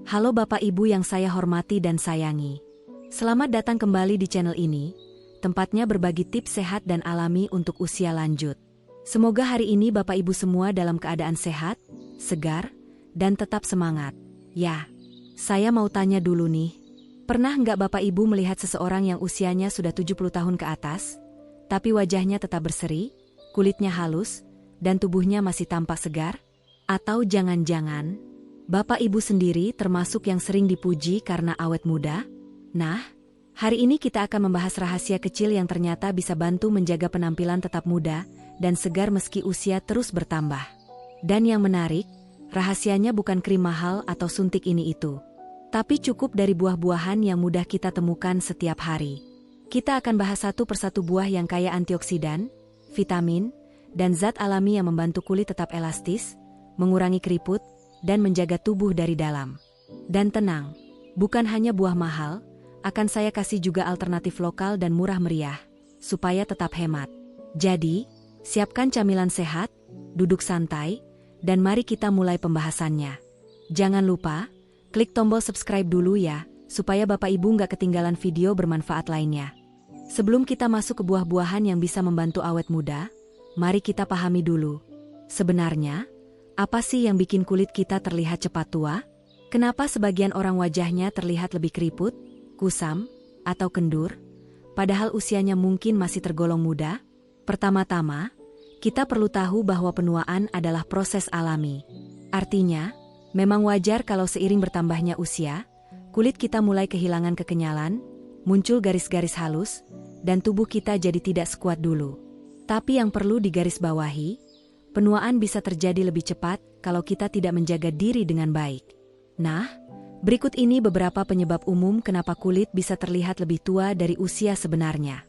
Halo Bapak Ibu yang saya hormati dan sayangi. Selamat datang kembali di channel ini, tempatnya berbagi tips sehat dan alami untuk usia lanjut. Semoga hari ini Bapak Ibu semua dalam keadaan sehat, segar, dan tetap semangat. Ya, saya mau tanya dulu nih, pernah nggak Bapak Ibu melihat seseorang yang usianya sudah 70 tahun ke atas, tapi wajahnya tetap berseri, kulitnya halus, dan tubuhnya masih tampak segar? Atau jangan-jangan, Bapak Ibu sendiri termasuk yang sering dipuji karena awet muda? Nah, hari ini kita akan membahas rahasia kecil yang ternyata bisa bantu menjaga penampilan tetap muda dan segar meski usia terus bertambah. Dan yang menarik, rahasianya bukan krim mahal atau suntik ini itu, tapi cukup dari buah-buahan yang mudah kita temukan setiap hari. Kita akan bahas satu persatu buah yang kaya antioksidan, vitamin, dan zat alami yang membantu kulit tetap elastis, mengurangi keriput, dan menjaga tubuh dari dalam. Dan tenang, bukan hanya buah mahal, akan saya kasih juga alternatif lokal dan murah meriah, supaya tetap hemat. Jadi, siapkan camilan sehat, duduk santai, dan mari kita mulai pembahasannya. Jangan lupa, klik tombol subscribe dulu ya, supaya Bapak Ibu nggak ketinggalan video bermanfaat lainnya. Sebelum kita masuk ke buah-buahan yang bisa membantu awet muda, mari kita pahami dulu. Sebenarnya, apa sih yang bikin kulit kita terlihat cepat tua? Kenapa sebagian orang wajahnya terlihat lebih keriput, kusam, atau kendur, padahal usianya mungkin masih tergolong muda? Pertama-tama, kita perlu tahu bahwa penuaan adalah proses alami. Artinya, memang wajar kalau seiring bertambahnya usia, kulit kita mulai kehilangan kekenyalan, muncul garis-garis halus, dan tubuh kita jadi tidak sekuat dulu. Tapi yang perlu digarisbawahi, penuaan bisa terjadi lebih cepat kalau kita tidak menjaga diri dengan baik. Nah, berikut ini beberapa penyebab umum kenapa kulit bisa terlihat lebih tua dari usia sebenarnya.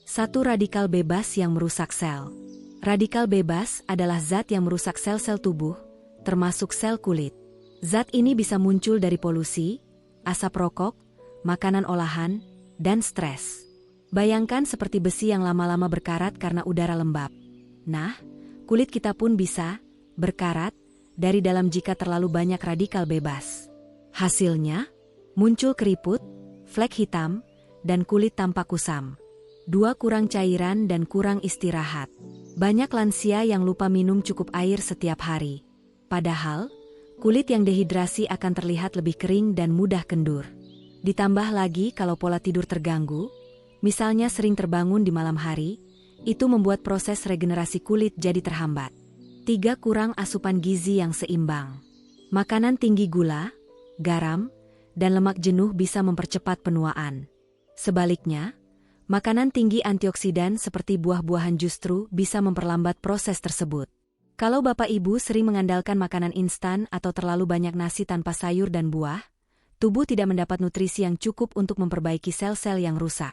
1. Radikal bebas yang merusak sel. Radikal bebas adalah zat yang merusak sel-sel tubuh, termasuk sel kulit. Zat ini bisa muncul dari polusi, asap rokok, makanan olahan, dan stres. Bayangkan seperti besi yang lama-lama berkarat karena udara lembab. Nah, kulit kita pun bisa berkarat dari dalam jika terlalu banyak radikal bebas. Hasilnya, muncul keriput, flek hitam, dan kulit tampak kusam. 2. Kurang cairan dan kurang istirahat. Banyak lansia yang lupa minum cukup air setiap hari. Padahal, kulit yang dehidrasi akan terlihat lebih kering dan mudah kendur. Ditambah lagi kalau pola tidur terganggu, misalnya sering terbangun di malam hari, itu membuat proses regenerasi kulit jadi terhambat. 3. Kurang asupan gizi yang seimbang. Makanan tinggi gula, garam, dan lemak jenuh bisa mempercepat penuaan. Sebaliknya, makanan tinggi antioksidan seperti buah-buahan justru bisa memperlambat proses tersebut. Kalau Bapak Ibu sering mengandalkan makanan instan atau terlalu banyak nasi tanpa sayur dan buah, tubuh tidak mendapat nutrisi yang cukup untuk memperbaiki sel-sel yang rusak.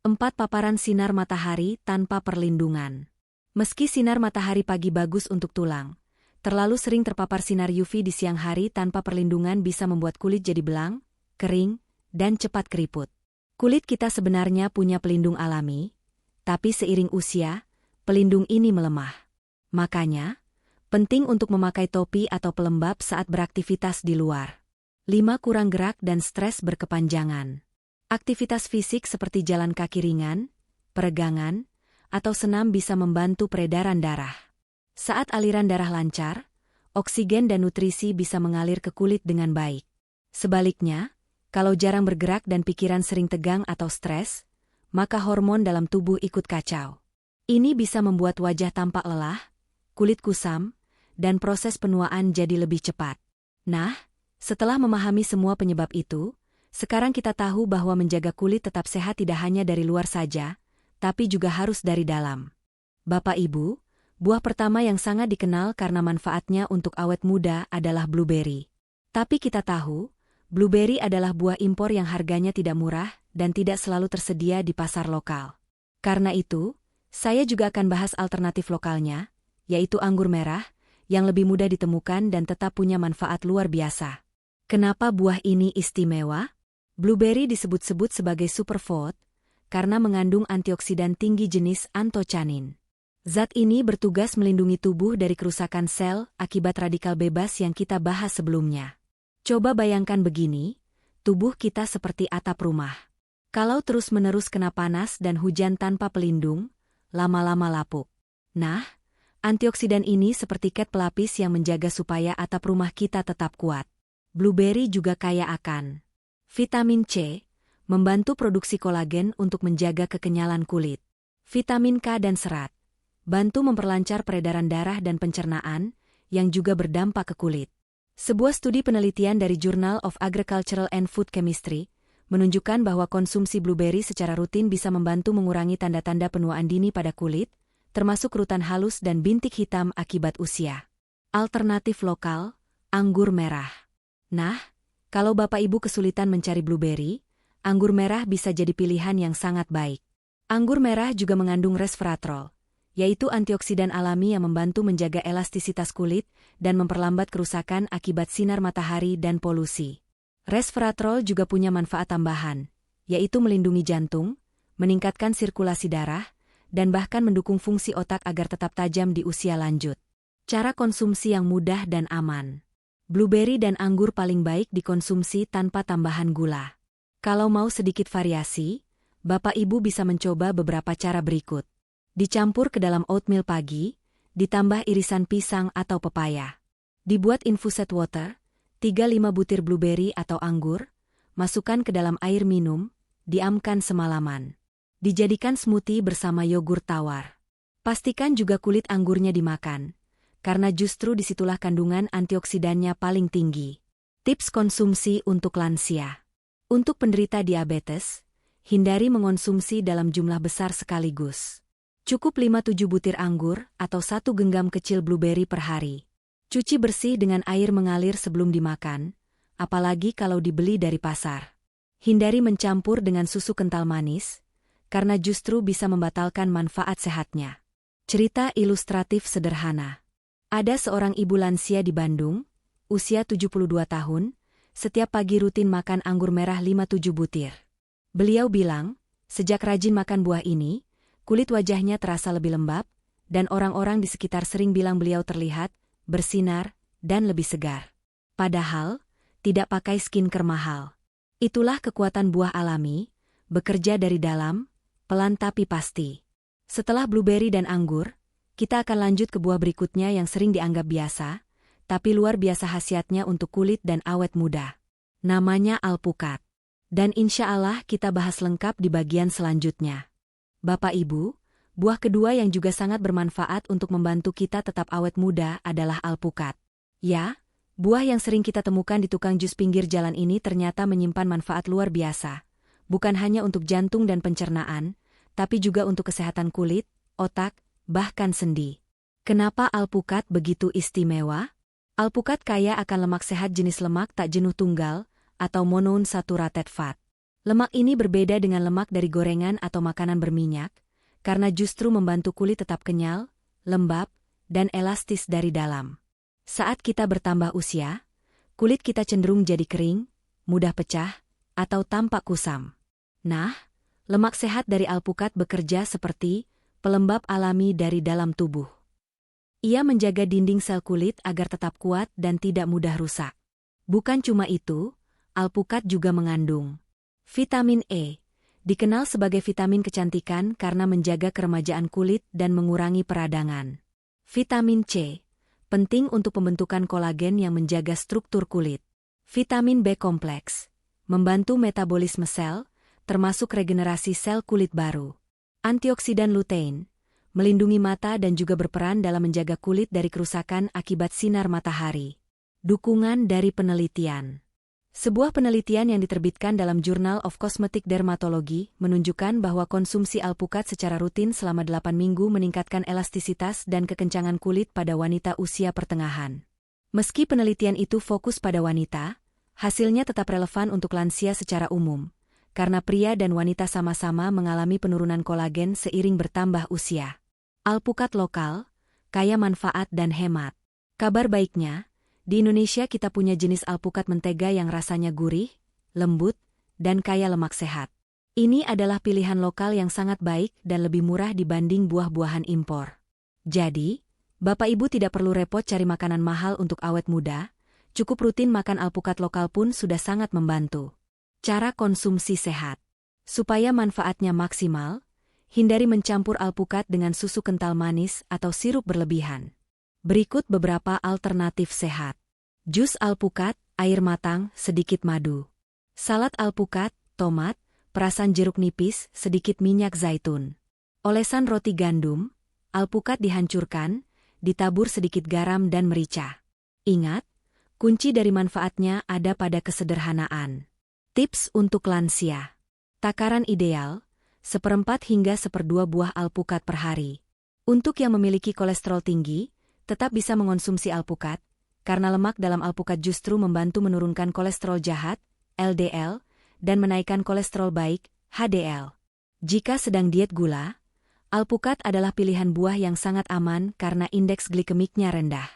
4. Paparan sinar matahari tanpa perlindungan. Meski sinar matahari pagi bagus untuk tulang, terlalu sering terpapar sinar UV di siang hari tanpa perlindungan bisa membuat kulit jadi belang, kering, dan cepat keriput. Kulit kita sebenarnya punya pelindung alami, tapi seiring usia, pelindung ini melemah. Makanya, penting untuk memakai topi atau pelembab saat beraktivitas di luar. 5. Kurang gerak dan stres berkepanjangan. Aktivitas fisik seperti jalan kaki ringan, peregangan, atau senam bisa membantu peredaran darah. Saat aliran darah lancar, oksigen dan nutrisi bisa mengalir ke kulit dengan baik. Sebaliknya, kalau jarang bergerak dan pikiran sering tegang atau stres, maka hormon dalam tubuh ikut kacau. Ini bisa membuat wajah tampak lelah, kulit kusam, dan proses penuaan jadi lebih cepat. Nah, setelah memahami semua penyebab itu, sekarang kita tahu bahwa menjaga kulit tetap sehat tidak hanya dari luar saja, tapi juga harus dari dalam. Bapak Ibu, buah pertama yang sangat dikenal karena manfaatnya untuk awet muda adalah blueberry. Tapi kita tahu, blueberry adalah buah impor yang harganya tidak murah dan tidak selalu tersedia di pasar lokal. Karena itu, saya juga akan bahas alternatif lokalnya, yaitu anggur merah, yang lebih mudah ditemukan dan tetap punya manfaat luar biasa. Kenapa buah ini istimewa? Blueberry disebut-sebut sebagai superfood karena mengandung antioksidan tinggi jenis anthocanin. Zat ini bertugas melindungi tubuh dari kerusakan sel akibat radikal bebas yang kita bahas sebelumnya. Coba bayangkan begini, tubuh kita seperti atap rumah. Kalau terus-menerus kena panas dan hujan tanpa pelindung, lama-lama lapuk. Nah, antioksidan ini seperti cat pelapis yang menjaga supaya atap rumah kita tetap kuat. Blueberry juga kaya akan vitamin C, membantu produksi kolagen untuk menjaga kekenyalan kulit. Vitamin K dan serat, bantu memperlancar peredaran darah dan pencernaan, yang juga berdampak ke kulit. Sebuah studi penelitian dari Journal of Agricultural and Food Chemistry menunjukkan bahwa konsumsi blueberry secara rutin bisa membantu mengurangi tanda-tanda penuaan dini pada kulit, termasuk kerutan halus dan bintik hitam akibat usia. Alternatif lokal, anggur merah. Nah, kalau Bapak Ibu kesulitan mencari blueberry, anggur merah bisa jadi pilihan yang sangat baik. Anggur merah juga mengandung resveratrol, yaitu antioksidan alami yang membantu menjaga elastisitas kulit dan memperlambat kerusakan akibat sinar matahari dan polusi. Resveratrol juga punya manfaat tambahan, yaitu melindungi jantung, meningkatkan sirkulasi darah, dan bahkan mendukung fungsi otak agar tetap tajam di usia lanjut. Cara konsumsi yang mudah dan aman. Blueberry dan anggur paling baik dikonsumsi tanpa tambahan gula. Kalau mau sedikit variasi, Bapak Ibu bisa mencoba beberapa cara berikut. Dicampur ke dalam oatmeal pagi, ditambah irisan pisang atau pepaya. Dibuat infused water, 3-5 butir blueberry atau anggur, masukkan ke dalam air minum, diamkan semalaman. Dijadikan smoothie bersama yogurt tawar. Pastikan juga kulit anggurnya dimakan, karena justru disitulah kandungan antioksidannya paling tinggi. Tips konsumsi untuk lansia. Untuk penderita diabetes, hindari mengonsumsi dalam jumlah besar sekaligus. Cukup 5-7 butir anggur atau 1 genggam kecil blueberry per hari. Cuci bersih dengan air mengalir sebelum dimakan, apalagi kalau dibeli dari pasar. Hindari mencampur dengan susu kental manis, karena justru bisa membatalkan manfaat sehatnya. Cerita ilustratif sederhana. Ada seorang ibu lansia di Bandung, usia 72 tahun, setiap pagi rutin makan anggur merah 5-7 butir. Beliau bilang, sejak rajin makan buah ini, kulit wajahnya terasa lebih lembab, dan orang-orang di sekitar sering bilang beliau terlihat bersinar, dan lebih segar. Padahal, tidak pakai skincare mahal. Itulah kekuatan buah alami, bekerja dari dalam, pelan tapi pasti. Setelah blueberry dan anggur, kita akan lanjut ke buah berikutnya yang sering dianggap biasa, tapi luar biasa khasiatnya untuk kulit dan awet muda. Namanya alpukat. Dan insya Allah kita bahas lengkap di bagian selanjutnya. Bapak Ibu, buah kedua yang juga sangat bermanfaat untuk membantu kita tetap awet muda adalah alpukat. Ya, buah yang sering kita temukan di tukang jus pinggir jalan ini ternyata menyimpan manfaat luar biasa. Bukan hanya untuk jantung dan pencernaan, tapi juga untuk kesehatan kulit, otak, bahkan sendi. Kenapa alpukat begitu istimewa? Alpukat kaya akan lemak sehat jenis lemak tak jenuh tunggal, atau monounsaturated fat. Lemak ini berbeda dengan lemak dari gorengan atau makanan berminyak, karena justru membantu kulit tetap kenyal, lembab, dan elastis dari dalam. Saat kita bertambah usia, kulit kita cenderung jadi kering, mudah pecah, atau tampak kusam. Nah, lemak sehat dari alpukat bekerja seperti pelembab alami dari dalam tubuh. Ia menjaga dinding sel kulit agar tetap kuat dan tidak mudah rusak. Bukan cuma itu, alpukat juga mengandung vitamin E, dikenal sebagai vitamin kecantikan karena menjaga keremajaan kulit dan mengurangi peradangan. Vitamin C, penting untuk pembentukan kolagen yang menjaga struktur kulit. Vitamin B kompleks, membantu metabolisme sel, termasuk regenerasi sel kulit baru. Antioksidan lutein, melindungi mata dan juga berperan dalam menjaga kulit dari kerusakan akibat sinar matahari. Dukungan dari penelitian. Sebuah penelitian yang diterbitkan dalam Journal of Cosmetic Dermatology menunjukkan bahwa konsumsi alpukat secara rutin selama 8 minggu meningkatkan elastisitas dan kekencangan kulit pada wanita usia pertengahan. Meski penelitian itu fokus pada wanita, hasilnya tetap relevan untuk lansia secara umum, karena pria dan wanita sama-sama mengalami penurunan kolagen seiring bertambah usia. Alpukat lokal, kaya manfaat dan hemat. Kabar baiknya, di Indonesia kita punya jenis alpukat mentega yang rasanya gurih, lembut, dan kaya lemak sehat. Ini adalah pilihan lokal yang sangat baik dan lebih murah dibanding buah-buahan impor. Jadi, Bapak Ibu tidak perlu repot cari makanan mahal untuk awet muda, Cukup rutin makan alpukat lokal pun sudah sangat membantu. Cara konsumsi sehat. Supaya manfaatnya maksimal, hindari mencampur alpukat dengan susu kental manis atau sirup berlebihan. Berikut beberapa alternatif sehat. Jus alpukat, air matang, sedikit madu. Salad alpukat, tomat, perasan jeruk nipis, sedikit minyak zaitun. Olesan roti gandum, alpukat dihancurkan, ditabur sedikit garam dan merica. Ingat, kunci dari manfaatnya ada pada kesederhanaan. Tips untuk lansia. Takaran ideal, 1/4 hingga 1/2 buah alpukat per hari. Untuk yang memiliki kolesterol tinggi, tetap bisa mengonsumsi alpukat, karena lemak dalam alpukat justru membantu menurunkan kolesterol jahat, LDL, dan menaikkan kolesterol baik, HDL. Jika sedang diet gula, alpukat adalah pilihan buah yang sangat aman karena indeks glikemiknya rendah.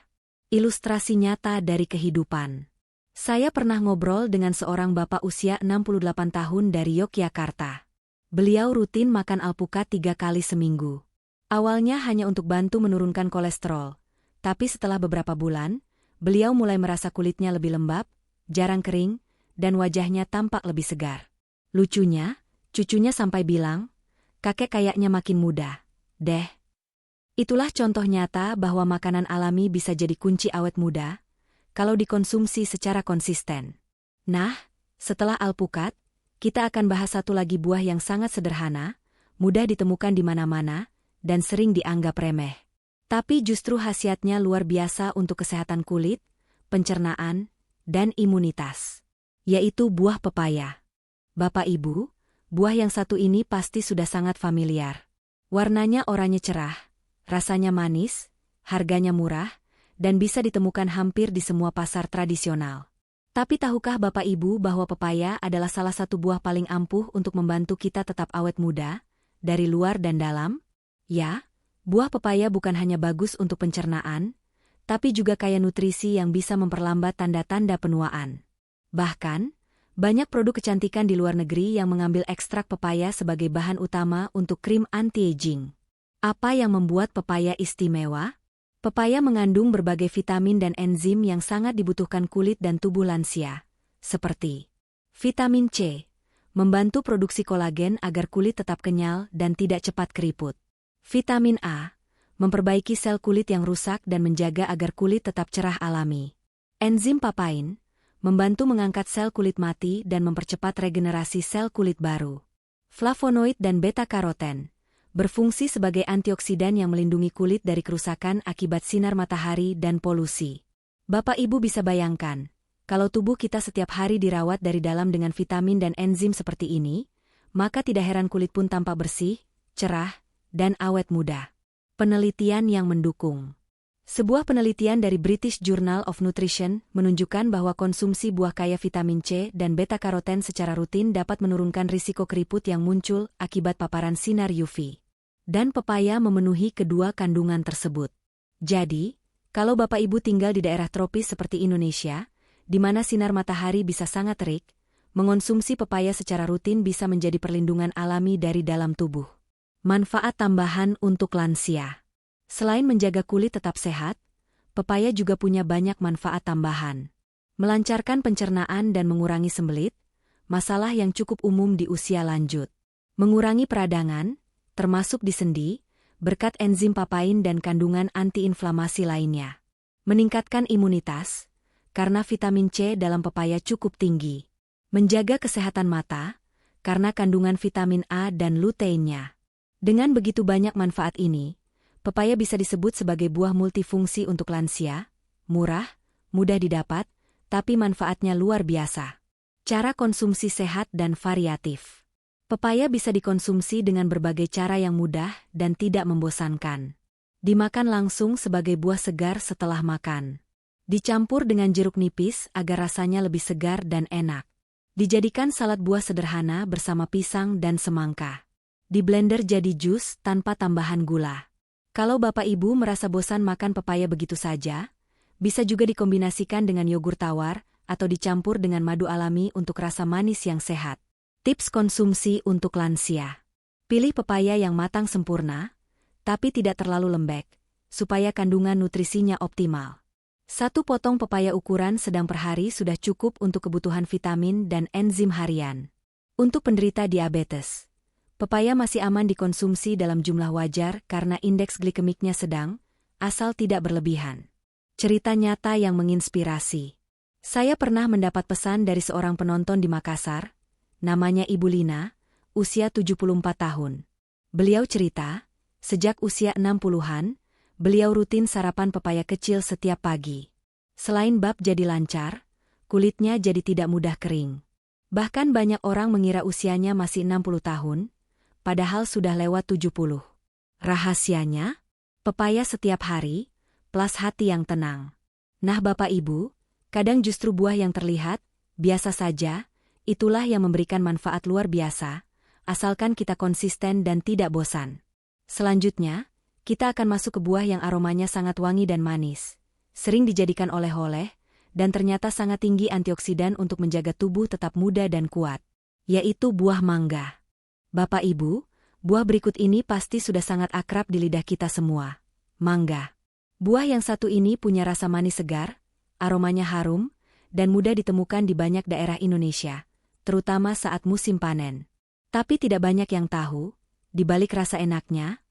Ilustrasi nyata dari kehidupan. Saya pernah ngobrol dengan seorang bapak usia 68 tahun dari Yogyakarta. Beliau rutin makan alpukat 3 kali seminggu. Awalnya hanya untuk bantu menurunkan kolesterol, tapi setelah beberapa bulan, beliau mulai merasa kulitnya lebih lembab, jarang kering, dan wajahnya tampak lebih segar. Lucunya, cucunya sampai bilang, "Kakek kayaknya makin muda, deh." Itulah contoh nyata bahwa makanan alami bisa jadi kunci awet muda, kalau dikonsumsi secara konsisten. Nah, setelah alpukat, kita akan bahas satu lagi buah yang sangat sederhana, mudah ditemukan di mana-mana, dan sering dianggap remeh. Tapi justru khasiatnya luar biasa untuk kesehatan kulit, pencernaan, dan imunitas. Yaitu buah pepaya. Bapak Ibu, buah yang satu ini pasti sudah sangat familiar. Warnanya oranye cerah, rasanya manis, harganya murah, dan bisa ditemukan hampir di semua pasar tradisional. Tapi tahukah Bapak Ibu bahwa pepaya adalah salah satu buah paling ampuh untuk membantu kita tetap awet muda, dari luar dan dalam? Ya, buah pepaya bukan hanya bagus untuk pencernaan, tapi juga kaya nutrisi yang bisa memperlambat tanda-tanda penuaan. Bahkan, banyak produk kecantikan di luar negeri yang mengambil ekstrak pepaya sebagai bahan utama untuk krim anti-aging. Apa yang membuat pepaya istimewa? Pepaya mengandung berbagai vitamin dan enzim yang sangat dibutuhkan kulit dan tubuh lansia, seperti vitamin C, membantu produksi kolagen agar kulit tetap kenyal dan tidak cepat keriput. Vitamin A, memperbaiki sel kulit yang rusak dan menjaga agar kulit tetap cerah alami. Enzim papain, membantu mengangkat sel kulit mati dan mempercepat regenerasi sel kulit baru. Flavonoid dan beta-karoten, berfungsi sebagai antioksidan yang melindungi kulit dari kerusakan akibat sinar matahari dan polusi. Bapak Ibu bisa bayangkan, kalau tubuh kita setiap hari dirawat dari dalam dengan vitamin dan enzim seperti ini, maka tidak heran kulit pun tampak bersih, cerah, dan awet muda. Penelitian yang mendukung. Sebuah penelitian dari British Journal of Nutrition menunjukkan bahwa konsumsi buah kaya vitamin C dan beta-karoten secara rutin dapat menurunkan risiko keriput yang muncul akibat paparan sinar UV. Dan pepaya memenuhi kedua kandungan tersebut. Jadi, kalau Bapak Ibu tinggal di daerah tropis seperti Indonesia, di mana sinar matahari bisa sangat terik, mengonsumsi pepaya secara rutin bisa menjadi perlindungan alami dari dalam tubuh. Manfaat tambahan untuk lansia. Selain menjaga kulit tetap sehat, pepaya juga punya banyak manfaat tambahan. Melancarkan pencernaan dan mengurangi sembelit, masalah yang cukup umum di usia lanjut. Mengurangi peradangan, termasuk di sendi, berkat enzim papain dan kandungan antiinflamasi lainnya. Meningkatkan imunitas, karena vitamin C dalam pepaya cukup tinggi. Menjaga kesehatan mata, karena kandungan vitamin A dan luteinnya. Dengan begitu banyak manfaat ini, pepaya bisa disebut sebagai buah multifungsi untuk lansia, murah, mudah didapat, tapi manfaatnya luar biasa. Cara konsumsi sehat dan variatif. Pepaya bisa dikonsumsi dengan berbagai cara yang mudah dan tidak membosankan. Dimakan langsung sebagai buah segar setelah makan. Dicampur dengan jeruk nipis agar rasanya lebih segar dan enak. Dijadikan salad buah sederhana bersama pisang dan semangka. Di-blender jadi jus tanpa tambahan gula. Kalau Bapak Ibu merasa bosan makan pepaya begitu saja, bisa juga dikombinasikan dengan yogur tawar atau dicampur dengan madu alami untuk rasa manis yang sehat. Tips konsumsi untuk lansia. Pilih pepaya yang matang sempurna, tapi tidak terlalu lembek, supaya kandungan nutrisinya optimal. Satu potong pepaya ukuran sedang per hari sudah cukup untuk kebutuhan vitamin dan enzim harian. Untuk penderita diabetes, pepaya masih aman dikonsumsi dalam jumlah wajar karena indeks glikemiknya sedang, asal tidak berlebihan. Cerita nyata yang menginspirasi. Saya pernah mendapat pesan dari seorang penonton di Makassar, namanya Ibu Lina, usia 74 tahun. Beliau cerita, sejak usia 60-an, beliau rutin sarapan pepaya kecil setiap pagi. Selain bab jadi lancar, kulitnya jadi tidak mudah kering. Bahkan banyak orang mengira usianya masih 60 tahun, padahal sudah lewat 70. Rahasianya? Pepaya setiap hari, plus hati yang tenang. Nah Bapak Ibu, kadang justru buah yang terlihat, biasa saja, itulah yang memberikan manfaat luar biasa, asalkan kita konsisten dan tidak bosan. Selanjutnya, kita akan masuk ke buah yang aromanya sangat wangi dan manis, sering dijadikan oleh-oleh, dan ternyata sangat tinggi antioksidan untuk menjaga tubuh tetap muda dan kuat, yaitu buah mangga. Bapak Ibu, buah berikut ini pasti sudah sangat akrab di lidah kita semua. Mangga. Buah yang satu ini punya rasa manis segar, aromanya harum, dan mudah ditemukan di banyak daerah Indonesia, terutama saat musim panen. Tapi tidak banyak yang tahu, di balik rasa enaknya,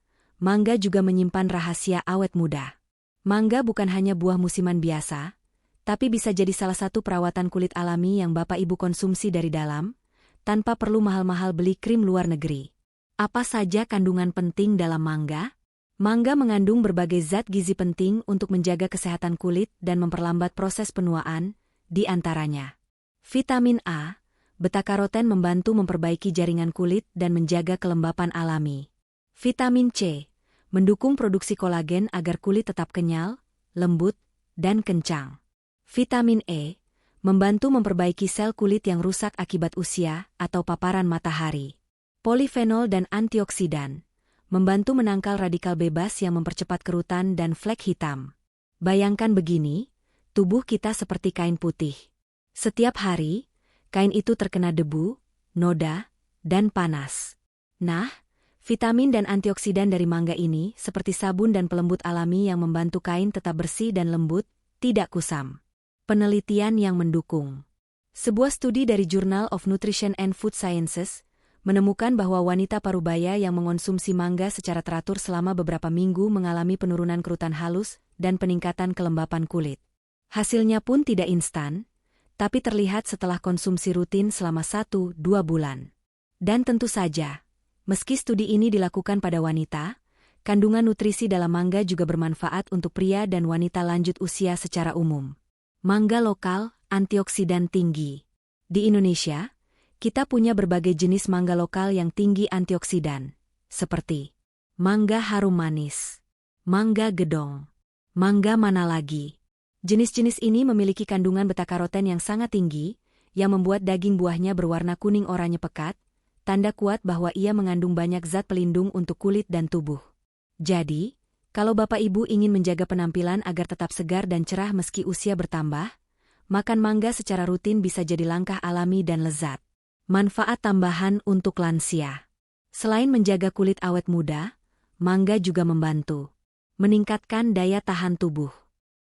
mangga juga menyimpan rahasia awet muda. Mangga bukan hanya buah musiman biasa, tapi bisa jadi salah satu perawatan kulit alami yang Bapak Ibu konsumsi dari dalam, tanpa perlu mahal-mahal beli krim luar negeri. Apa saja kandungan penting dalam mangga? Mangga mengandung berbagai zat gizi penting untuk menjaga kesehatan kulit dan memperlambat proses penuaan, di antaranya vitamin A, beta-karoten membantu memperbaiki jaringan kulit dan menjaga kelembapan alami. Vitamin C, mendukung produksi kolagen agar kulit tetap kenyal, lembut, dan kencang. Vitamin E, membantu memperbaiki sel kulit yang rusak akibat usia atau paparan matahari. Polifenol dan antioksidan, membantu menangkal radikal bebas yang mempercepat kerutan dan flek hitam. Bayangkan begini, tubuh kita seperti kain putih. Setiap hari, kain itu terkena debu, noda, dan panas. Nah, vitamin dan antioksidan dari mangga ini seperti sabun dan pelembut alami yang membantu kain tetap bersih dan lembut, tidak kusam. Penelitian yang mendukung. Sebuah studi dari Journal of Nutrition and Food Sciences menemukan bahwa wanita parubaya yang mengonsumsi mangga secara teratur selama beberapa minggu mengalami penurunan kerutan halus dan peningkatan kelembapan kulit. Hasilnya pun tidak instan, tapi terlihat setelah konsumsi rutin selama 1-2 bulan. Dan tentu saja, meski studi ini dilakukan pada wanita, kandungan nutrisi dalam mangga juga bermanfaat untuk pria dan wanita lanjut usia secara umum. Mangga lokal, antioksidan tinggi. Di Indonesia, kita punya berbagai jenis mangga lokal yang tinggi antioksidan, seperti mangga harum manis, mangga gedong, mangga mana lagi. Jenis-jenis ini memiliki kandungan beta-karoten yang sangat tinggi, yang membuat daging buahnya berwarna kuning oranye pekat, tanda kuat bahwa ia mengandung banyak zat pelindung untuk kulit dan tubuh. Jadi, kalau Bapak Ibu ingin menjaga penampilan agar tetap segar dan cerah meski usia bertambah, makan mangga secara rutin bisa jadi langkah alami dan lezat. Manfaat tambahan untuk lansia. Selain menjaga kulit awet muda, mangga juga membantu meningkatkan daya tahan tubuh,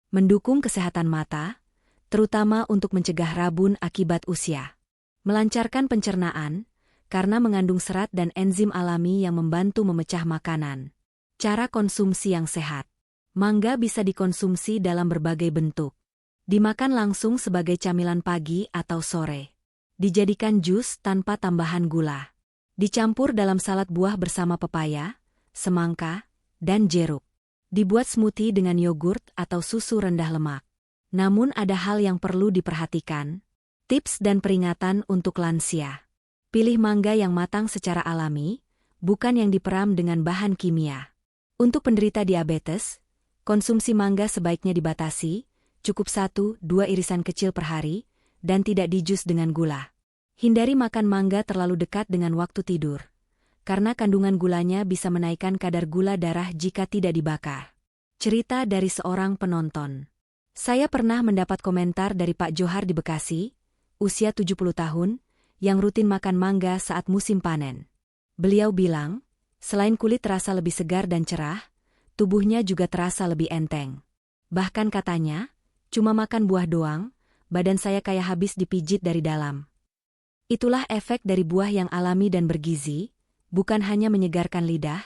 mendukung kesehatan mata, terutama untuk mencegah rabun akibat usia, melancarkan pencernaan, karena mengandung serat dan enzim alami yang membantu memecah makanan. Cara konsumsi yang sehat. Mangga bisa dikonsumsi dalam berbagai bentuk. Dimakan langsung sebagai camilan pagi atau sore. Dijadikan jus tanpa tambahan gula. Dicampur dalam salad buah bersama pepaya, semangka, dan jeruk. Dibuat smoothie dengan yogurt atau susu rendah lemak. Namun ada hal yang perlu diperhatikan. Tips dan peringatan untuk lansia. Pilih mangga yang matang secara alami, bukan yang diperam dengan bahan kimia. Untuk penderita diabetes, konsumsi mangga sebaiknya dibatasi, cukup 1-2 irisan kecil per hari, dan tidak dijus dengan gula. Hindari makan mangga terlalu dekat dengan waktu tidur, karena kandungan gulanya bisa menaikkan kadar gula darah jika tidak dibakar. Cerita dari seorang penonton. Saya pernah mendapat komentar dari Pak Johar di Bekasi, usia 70 tahun, yang rutin makan mangga saat musim panen. Beliau bilang, selain kulit terasa lebih segar dan cerah, tubuhnya juga terasa lebih enteng. Bahkan katanya, Cuma makan buah doang, badan saya kayak habis dipijit dari dalam. Itulah efek dari buah yang alami dan bergizi, bukan hanya menyegarkan lidah,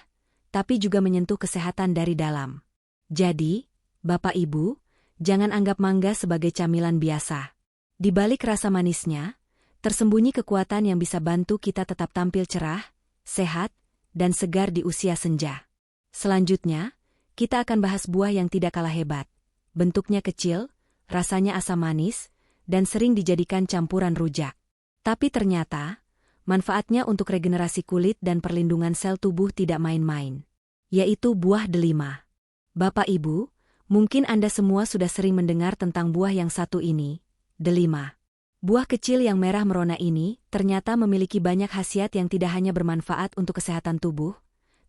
tapi juga menyentuh kesehatan dari dalam. Jadi, Bapak Ibu, jangan anggap mangga sebagai camilan biasa. Di balik rasa manisnya, tersembunyi kekuatan yang bisa bantu kita tetap tampil cerah, sehat, dan segar di usia senja. Selanjutnya, kita akan bahas buah yang tidak kalah hebat. Bentuknya kecil, rasanya asam manis, dan sering dijadikan campuran rujak. Tapi ternyata, manfaatnya untuk regenerasi kulit dan perlindungan sel tubuh tidak main-main. Yaitu buah delima. Bapak Ibu, mungkin Anda semua sudah sering mendengar tentang buah yang satu ini, delima. Buah kecil yang merah merona ini ternyata memiliki banyak khasiat yang tidak hanya bermanfaat untuk kesehatan tubuh,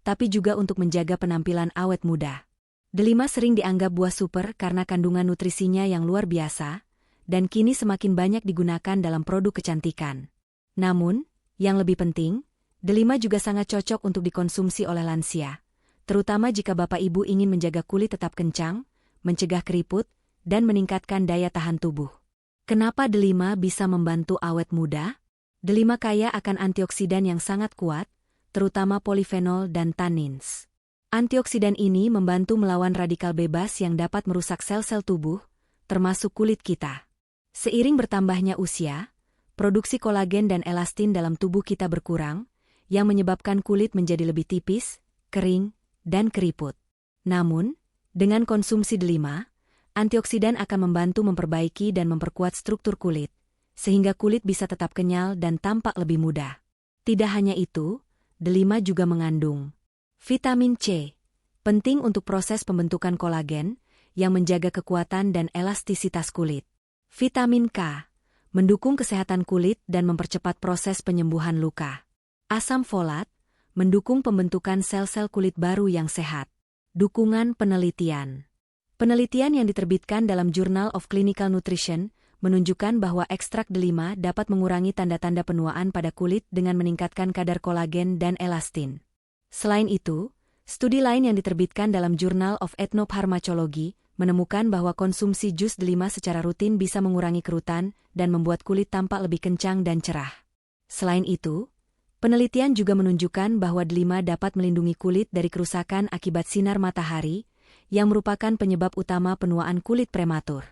tapi juga untuk menjaga penampilan awet muda. Delima sering dianggap buah super karena kandungan nutrisinya yang luar biasa, dan kini semakin banyak digunakan dalam produk kecantikan. Namun, yang lebih penting, delima juga sangat cocok untuk dikonsumsi oleh lansia, terutama jika Bapak Ibu ingin menjaga kulit tetap kencang, mencegah keriput, dan meningkatkan daya tahan tubuh. Kenapa delima bisa membantu awet muda? Delima kaya akan antioksidan yang sangat kuat, terutama polifenol dan tannins. Antioksidan ini membantu melawan radikal bebas yang dapat merusak sel-sel tubuh, termasuk kulit kita. Seiring bertambahnya usia, produksi kolagen dan elastin dalam tubuh kita berkurang, yang menyebabkan kulit menjadi lebih tipis, kering, dan keriput. Namun, dengan konsumsi delima, antioksidan akan membantu memperbaiki dan memperkuat struktur kulit, sehingga kulit bisa tetap kenyal dan tampak lebih muda. Tidak hanya itu, delima juga mengandung vitamin C, penting untuk proses pembentukan kolagen, yang menjaga kekuatan dan elastisitas kulit. Vitamin K, mendukung kesehatan kulit dan mempercepat proses penyembuhan luka. Asam folat, mendukung pembentukan sel-sel kulit baru yang sehat. Dukungan penelitian. Penelitian yang diterbitkan dalam Journal of Clinical Nutrition menunjukkan bahwa ekstrak delima dapat mengurangi tanda-tanda penuaan pada kulit dengan meningkatkan kadar kolagen dan elastin. Selain itu, studi lain yang diterbitkan dalam Journal of Ethnopharmacology menemukan bahwa konsumsi jus delima secara rutin bisa mengurangi kerutan dan membuat kulit tampak lebih kencang dan cerah. Selain itu, penelitian juga menunjukkan bahwa delima dapat melindungi kulit dari kerusakan akibat sinar matahari, yang merupakan penyebab utama penuaan kulit prematur.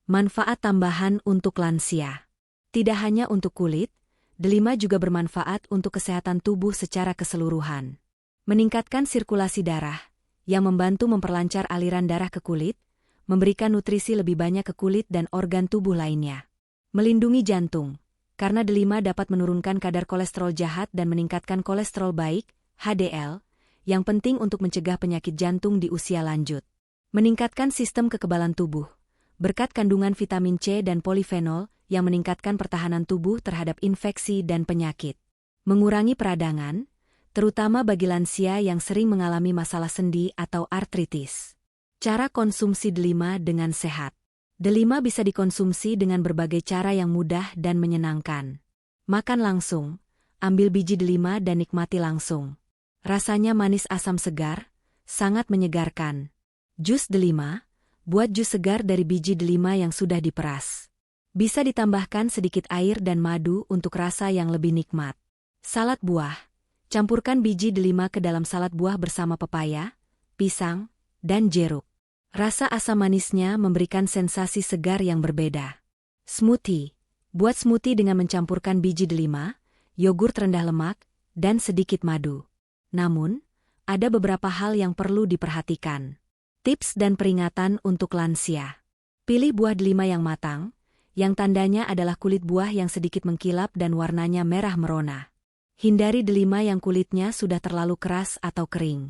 Manfaat tambahan untuk lansia. Tidak hanya untuk kulit, delima juga bermanfaat untuk kesehatan tubuh secara keseluruhan. Meningkatkan sirkulasi darah, yang membantu memperlancar aliran darah ke kulit, memberikan nutrisi lebih banyak ke kulit dan organ tubuh lainnya. Melindungi jantung, karena delima dapat menurunkan kadar kolesterol jahat dan meningkatkan kolesterol baik, HDL, yang penting untuk mencegah penyakit jantung di usia lanjut. Meningkatkan sistem kekebalan tubuh, berkat kandungan vitamin C dan polifenol yang meningkatkan pertahanan tubuh terhadap infeksi dan penyakit. Mengurangi peradangan, terutama bagi lansia yang sering mengalami masalah sendi atau artritis. Cara konsumsi delima dengan sehat. Delima bisa dikonsumsi dengan berbagai cara yang mudah dan menyenangkan. Makan langsung, ambil biji delima dan nikmati langsung. Rasanya manis asam segar, sangat menyegarkan. Jus delima, buat jus segar dari biji delima yang sudah diperas. Bisa ditambahkan sedikit air dan madu untuk rasa yang lebih nikmat. Salad buah. Campurkan biji delima ke dalam salad buah bersama pepaya, pisang, dan jeruk. Rasa asam manisnya memberikan sensasi segar yang berbeda. Smoothie. Buat smoothie dengan mencampurkan biji delima, yogurt rendah lemak, dan sedikit madu. Namun, ada beberapa hal yang perlu diperhatikan. Tips dan peringatan untuk lansia. Pilih buah delima yang matang, yang tandanya adalah kulit buah yang sedikit mengkilap dan warnanya merah merona. Hindari delima yang kulitnya sudah terlalu keras atau kering.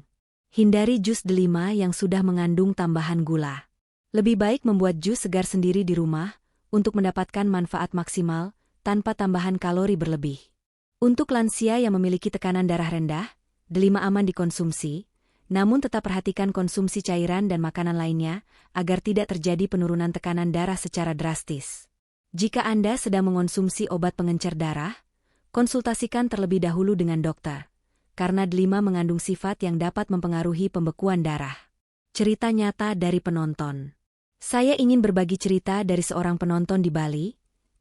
Hindari jus delima yang sudah mengandung tambahan gula. Lebih baik membuat jus segar sendiri di rumah untuk mendapatkan manfaat maksimal tanpa tambahan kalori berlebih. Untuk lansia yang memiliki tekanan darah rendah, delima aman dikonsumsi, namun tetap perhatikan konsumsi cairan dan makanan lainnya agar tidak terjadi penurunan tekanan darah secara drastis. Jika Anda sedang mengonsumsi obat pengencer darah, konsultasikan terlebih dahulu dengan dokter. Karena delima mengandung sifat yang dapat mempengaruhi pembekuan darah. Cerita nyata dari penonton. Saya ingin berbagi cerita dari seorang penonton di Bali,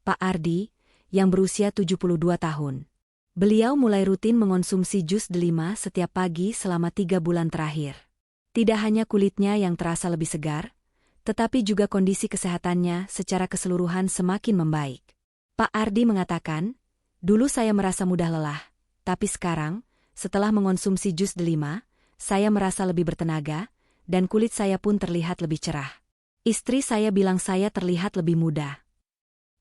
Pak Ardi, yang berusia 72 tahun. Beliau mulai rutin mengonsumsi jus delima setiap pagi selama 3 bulan terakhir. Tidak hanya kulitnya yang terasa lebih segar, tetapi juga kondisi kesehatannya secara keseluruhan semakin membaik. Pak Ardi mengatakan, "Dulu saya merasa mudah lelah, tapi sekarang, setelah mengonsumsi jus delima, saya merasa lebih bertenaga, dan kulit saya pun terlihat lebih cerah. Istri saya bilang saya terlihat lebih muda."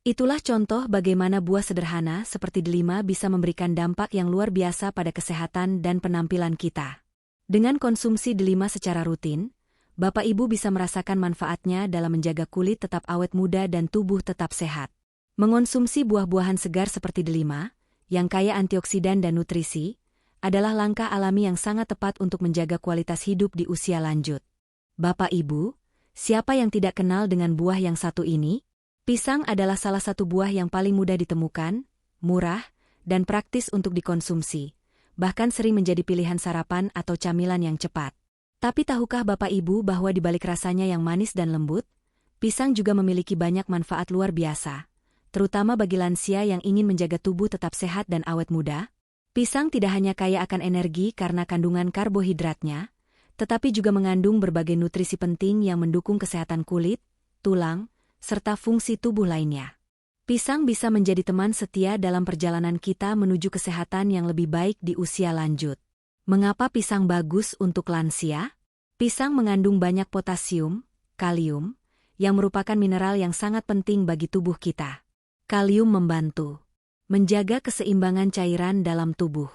Itulah contoh bagaimana buah sederhana seperti delima bisa memberikan dampak yang luar biasa pada kesehatan dan penampilan kita. Dengan konsumsi delima secara rutin, Bapak Ibu bisa merasakan manfaatnya dalam menjaga kulit tetap awet muda dan tubuh tetap sehat. Mengonsumsi buah-buahan segar seperti delima, yang kaya antioksidan dan nutrisi, adalah langkah alami yang sangat tepat untuk menjaga kualitas hidup di usia lanjut. Bapak Ibu, siapa yang tidak kenal dengan buah yang satu ini? Pisang adalah salah satu buah yang paling mudah ditemukan, murah, dan praktis untuk dikonsumsi, bahkan sering menjadi pilihan sarapan atau camilan yang cepat. Tapi tahukah Bapak Ibu bahwa di balik rasanya yang manis dan lembut, pisang juga memiliki banyak manfaat luar biasa, terutama bagi lansia yang ingin menjaga tubuh tetap sehat dan awet muda? Pisang tidak hanya kaya akan energi karena kandungan karbohidratnya, tetapi juga mengandung berbagai nutrisi penting yang mendukung kesehatan kulit, tulang, serta fungsi tubuh lainnya. Pisang bisa menjadi teman setia dalam perjalanan kita menuju kesehatan yang lebih baik di usia lanjut. Mengapa pisang bagus untuk lansia? Pisang mengandung banyak potasium, kalium, yang merupakan mineral yang sangat penting bagi tubuh kita. Kalium membantu menjaga keseimbangan cairan dalam tubuh,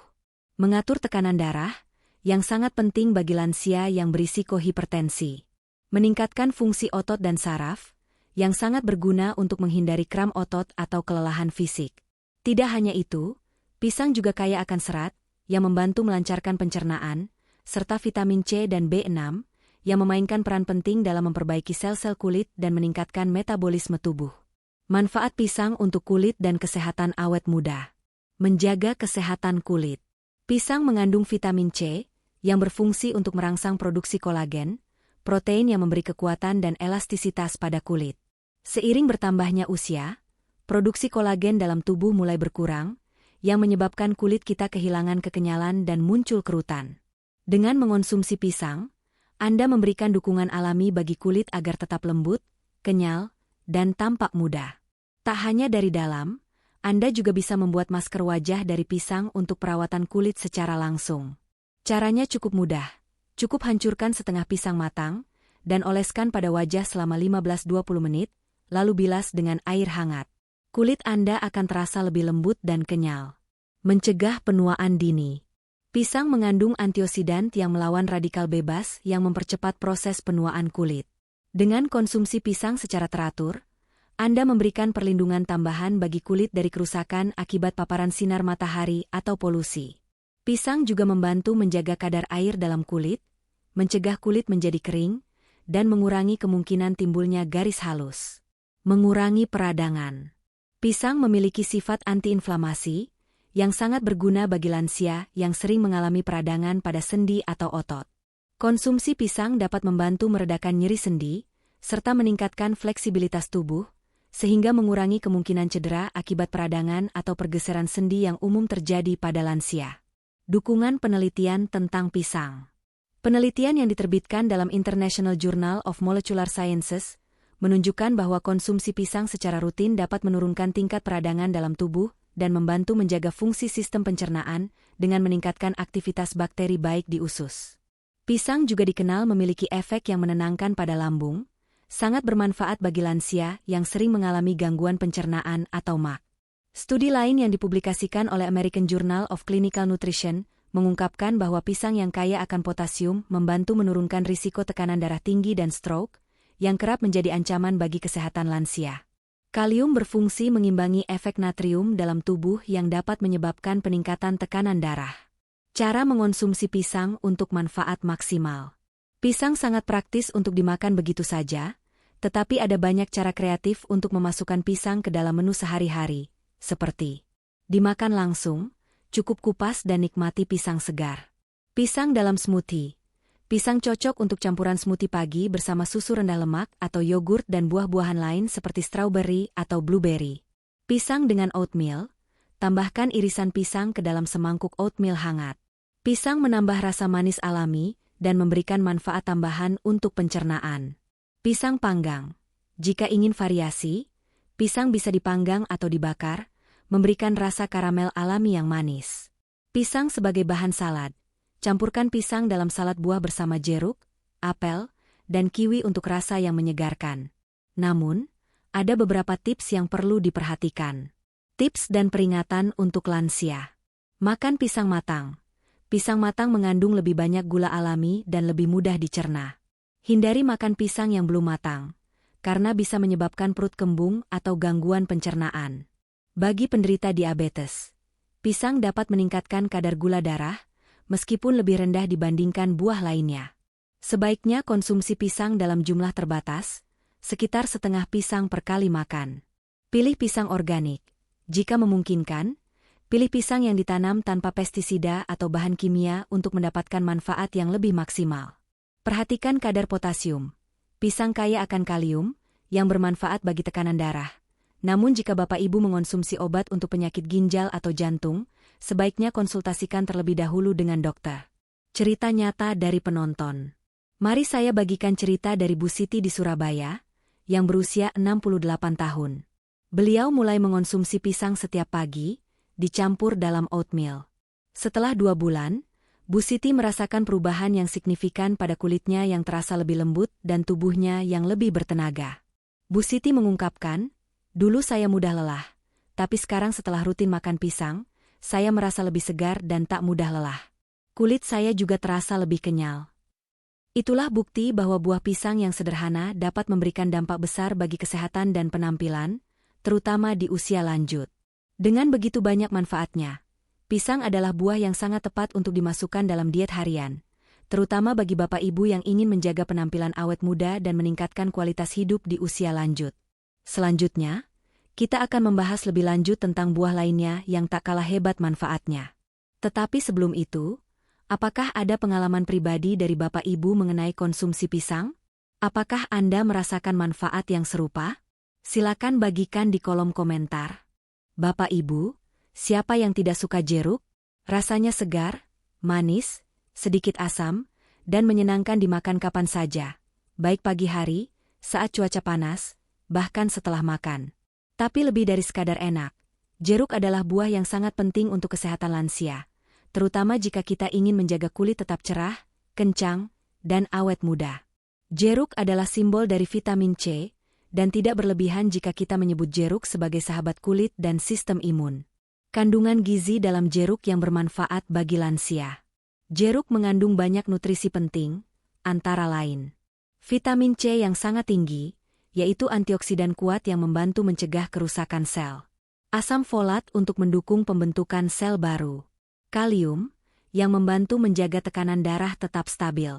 mengatur tekanan darah, yang sangat penting bagi lansia yang berisiko hipertensi, meningkatkan fungsi otot dan saraf, yang sangat berguna untuk menghindari kram otot atau kelelahan fisik. Tidak hanya itu, pisang juga kaya akan serat, yang membantu melancarkan pencernaan, serta vitamin C dan B6, yang memainkan peran penting dalam memperbaiki sel-sel kulit dan meningkatkan metabolisme tubuh. Manfaat pisang untuk kulit dan kesehatan awet muda. Menjaga kesehatan kulit. Pisang mengandung vitamin C, yang berfungsi untuk merangsang produksi kolagen, protein yang memberi kekuatan dan elastisitas pada kulit. Seiring bertambahnya usia, produksi kolagen dalam tubuh mulai berkurang, yang menyebabkan kulit kita kehilangan kekenyalan dan muncul kerutan. Dengan mengonsumsi pisang, Anda memberikan dukungan alami bagi kulit agar tetap lembut, kenyal, dan tampak muda. Tak hanya dari dalam, Anda juga bisa membuat masker wajah dari pisang untuk perawatan kulit secara langsung. Caranya cukup mudah. Cukup hancurkan setengah pisang matang, dan oleskan pada wajah selama 15-20 menit, lalu bilas dengan air hangat. Kulit Anda akan terasa lebih lembut dan kenyal. Mencegah penuaan dini. Pisang mengandung antioksidan yang melawan radikal bebas yang mempercepat proses penuaan kulit. Dengan konsumsi pisang secara teratur, Anda memberikan perlindungan tambahan bagi kulit dari kerusakan akibat paparan sinar matahari atau polusi. Pisang juga membantu menjaga kadar air dalam kulit, mencegah kulit menjadi kering, dan mengurangi kemungkinan timbulnya garis halus. Mengurangi peradangan. Pisang memiliki sifat antiinflamasi, yang sangat berguna bagi lansia yang sering mengalami peradangan pada sendi atau otot. Konsumsi pisang dapat membantu meredakan nyeri sendi, serta meningkatkan fleksibilitas tubuh, sehingga mengurangi kemungkinan cedera akibat peradangan atau pergeseran sendi yang umum terjadi pada lansia. Dukungan penelitian tentang pisang. Penelitian yang diterbitkan dalam International Journal of Molecular Sciences menunjukkan bahwa konsumsi pisang secara rutin dapat menurunkan tingkat peradangan dalam tubuh dan membantu menjaga fungsi sistem pencernaan dengan meningkatkan aktivitas bakteri baik di usus. Pisang juga dikenal memiliki efek yang menenangkan pada lambung, sangat bermanfaat bagi lansia yang sering mengalami gangguan pencernaan atau MAC. Studi lain yang dipublikasikan oleh American Journal of Clinical Nutrition mengungkapkan bahwa pisang yang kaya akan potasium membantu menurunkan risiko tekanan darah tinggi dan stroke, yang kerap menjadi ancaman bagi kesehatan lansia. Kalium berfungsi mengimbangi efek natrium dalam tubuh yang dapat menyebabkan peningkatan tekanan darah. Cara mengonsumsi pisang untuk manfaat maksimal. Pisang sangat praktis untuk dimakan begitu saja, tetapi ada banyak cara kreatif untuk memasukkan pisang ke dalam menu sehari-hari, seperti dimakan langsung, cukup kupas dan nikmati pisang segar. Pisang dalam smoothie. Pisang cocok untuk campuran smoothie pagi bersama susu rendah lemak atau yogurt dan buah-buahan lain seperti strawberry atau blueberry. Pisang dengan oatmeal. Tambahkan irisan pisang ke dalam semangkuk oatmeal hangat. Pisang menambah rasa manis alami dan memberikan manfaat tambahan untuk pencernaan. Pisang panggang. Jika ingin variasi, pisang bisa dipanggang atau dibakar, memberikan rasa karamel alami yang manis. Pisang sebagai bahan salad. Campurkan pisang dalam salad buah bersama jeruk, apel, dan kiwi untuk rasa yang menyegarkan. Namun, ada beberapa tips yang perlu diperhatikan. Tips dan peringatan untuk lansia. Makan pisang matang. Pisang matang mengandung lebih banyak gula alami dan lebih mudah dicerna. Hindari makan pisang yang belum matang, karena bisa menyebabkan perut kembung atau gangguan pencernaan. Bagi penderita diabetes, pisang dapat meningkatkan kadar gula darah, meskipun lebih rendah dibandingkan buah lainnya. Sebaiknya konsumsi pisang dalam jumlah terbatas, sekitar setengah pisang per kali makan. Pilih pisang organik. Jika memungkinkan, pilih pisang yang ditanam tanpa pestisida atau bahan kimia untuk mendapatkan manfaat yang lebih maksimal. Perhatikan kadar potasium. Pisang kaya akan kalium, yang bermanfaat bagi tekanan darah. Namun jika Bapak Ibu mengonsumsi obat untuk penyakit ginjal atau jantung, sebaiknya konsultasikan terlebih dahulu dengan dokter. Cerita nyata dari penonton. Mari saya bagikan cerita dari Bu Siti di Surabaya, yang berusia 68 tahun. Beliau mulai mengonsumsi pisang setiap pagi, dicampur dalam oatmeal. Setelah 2 bulan, Bu Siti merasakan perubahan yang signifikan pada kulitnya yang terasa lebih lembut dan tubuhnya yang lebih bertenaga. Bu Siti mengungkapkan, "Dulu saya mudah lelah, tapi sekarang setelah rutin makan pisang, saya merasa lebih segar dan tak mudah lelah. Kulit saya juga terasa lebih kenyal." Itulah bukti bahwa buah pisang yang sederhana dapat memberikan dampak besar bagi kesehatan dan penampilan, terutama di usia lanjut. Dengan begitu banyak manfaatnya, pisang adalah buah yang sangat tepat untuk dimasukkan dalam diet harian, terutama bagi Bapak Ibu yang ingin menjaga penampilan awet muda dan meningkatkan kualitas hidup di usia lanjut. Selanjutnya, kita akan membahas lebih lanjut tentang buah lainnya yang tak kalah hebat manfaatnya. Tetapi sebelum itu, apakah ada pengalaman pribadi dari Bapak Ibu mengenai konsumsi pisang? Apakah Anda merasakan manfaat yang serupa? Silakan bagikan di kolom komentar. Bapak Ibu, siapa yang tidak suka jeruk? Rasanya segar, manis, sedikit asam, dan menyenangkan dimakan kapan saja, baik pagi hari, saat cuaca panas, bahkan setelah makan. Tapi lebih dari sekadar enak, jeruk adalah buah yang sangat penting untuk kesehatan lansia, terutama jika kita ingin menjaga kulit tetap cerah, kencang, dan awet muda. Jeruk adalah simbol dari vitamin C, dan tidak berlebihan jika kita menyebut jeruk sebagai sahabat kulit dan sistem imun. Kandungan gizi dalam jeruk yang bermanfaat bagi lansia. Jeruk mengandung banyak nutrisi penting, antara lain vitamin C yang sangat tinggi, yaitu antioksidan kuat yang membantu mencegah kerusakan sel. Asam folat untuk mendukung pembentukan sel baru. Kalium, yang membantu menjaga tekanan darah tetap stabil.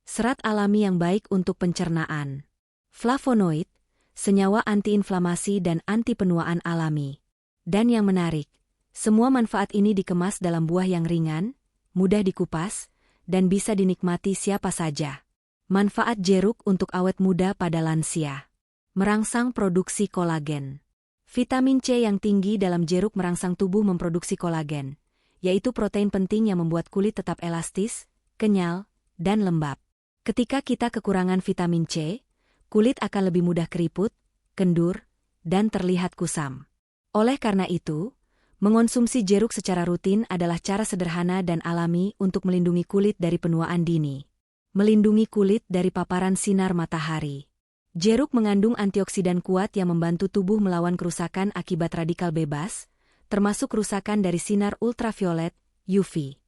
Serat alami yang baik untuk pencernaan. Flavonoid, senyawa antiinflamasi dan anti penuaan alami. Dan yang menarik, semua manfaat ini dikemas dalam buah yang ringan, mudah dikupas, dan bisa dinikmati siapa saja. Manfaat jeruk untuk awet muda pada lansia. Merangsang produksi kolagen. Vitamin C yang tinggi dalam jeruk merangsang tubuh memproduksi kolagen, yaitu protein penting yang membuat kulit tetap elastis, kenyal, dan lembab. Ketika kita kekurangan vitamin C, kulit akan lebih mudah keriput, kendur, dan terlihat kusam. Oleh karena itu, mengonsumsi jeruk secara rutin adalah cara sederhana dan alami untuk melindungi kulit dari penuaan dini. Melindungi kulit dari paparan sinar matahari. Jeruk mengandung antioksidan kuat yang membantu tubuh melawan kerusakan akibat radikal bebas, termasuk kerusakan dari sinar ultraviolet, UV.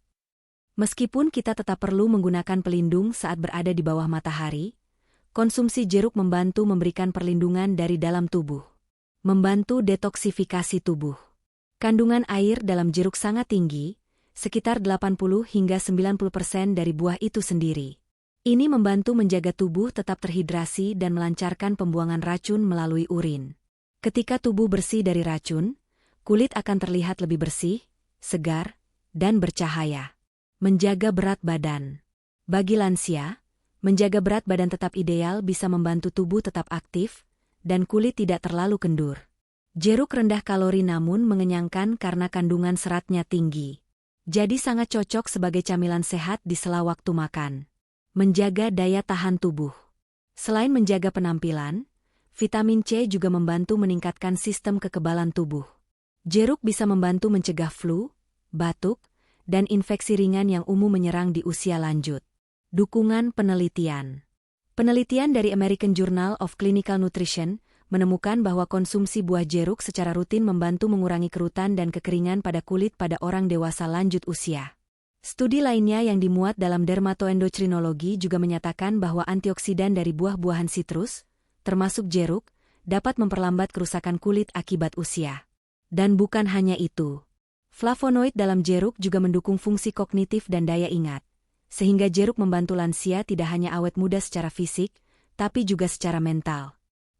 Meskipun kita tetap perlu menggunakan pelindung saat berada di bawah matahari, konsumsi jeruk membantu memberikan perlindungan dari dalam tubuh. Membantu detoksifikasi tubuh. Kandungan air dalam jeruk sangat tinggi, sekitar 80 hingga 90% dari buah itu sendiri. Ini membantu menjaga tubuh tetap terhidrasi dan melancarkan pembuangan racun melalui urin. Ketika tubuh bersih dari racun, kulit akan terlihat lebih bersih, segar, dan bercahaya. Menjaga berat badan. Bagi lansia, menjaga berat badan tetap ideal bisa membantu tubuh tetap aktif dan kulit tidak terlalu kendur. Jeruk rendah kalori namun mengenyangkan karena kandungan seratnya tinggi. Jadi sangat cocok sebagai camilan sehat di sela waktu makan. Menjaga daya tahan tubuh. Selain menjaga penampilan, vitamin C juga membantu meningkatkan sistem kekebalan tubuh. Jeruk bisa membantu mencegah flu, batuk, dan infeksi ringan yang umum menyerang di usia lanjut. Dukungan penelitian. Penelitian dari American Journal of Clinical Nutrition menemukan bahwa konsumsi buah jeruk secara rutin membantu mengurangi kerutan dan kekeringan pada kulit pada orang dewasa lanjut usia. Studi lainnya yang dimuat dalam Dermatoendokrinologi juga menyatakan bahwa antioksidan dari buah-buahan sitrus, termasuk jeruk, dapat memperlambat kerusakan kulit akibat usia. Dan bukan hanya itu. Flavonoid dalam jeruk juga mendukung fungsi kognitif dan daya ingat, sehingga jeruk membantu lansia tidak hanya awet muda secara fisik, tapi juga secara mental.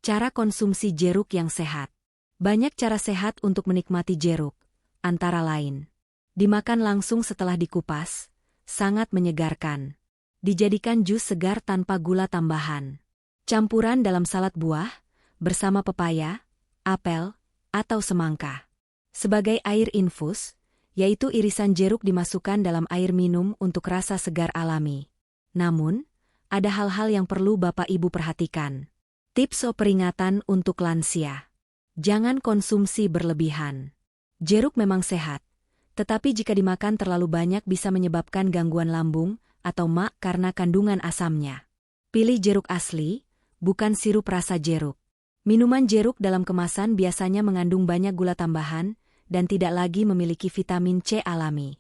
Cara konsumsi jeruk yang sehat. Banyak cara sehat untuk menikmati jeruk, antara lain. Dimakan langsung setelah dikupas, sangat menyegarkan. Dijadikan jus segar tanpa gula tambahan. Campuran dalam salad buah, bersama pepaya, apel, atau semangka. Sebagai air infus, yaitu irisan jeruk dimasukkan dalam air minum untuk rasa segar alami. Namun, ada hal-hal yang perlu Bapak Ibu perhatikan. Tips peringatan untuk lansia. Jangan konsumsi berlebihan. Jeruk memang sehat, tetapi jika dimakan terlalu banyak bisa menyebabkan gangguan lambung atau maag karena kandungan asamnya. Pilih jeruk asli, bukan sirup rasa jeruk. Minuman jeruk dalam kemasan biasanya mengandung banyak gula tambahan dan tidak lagi memiliki vitamin C alami.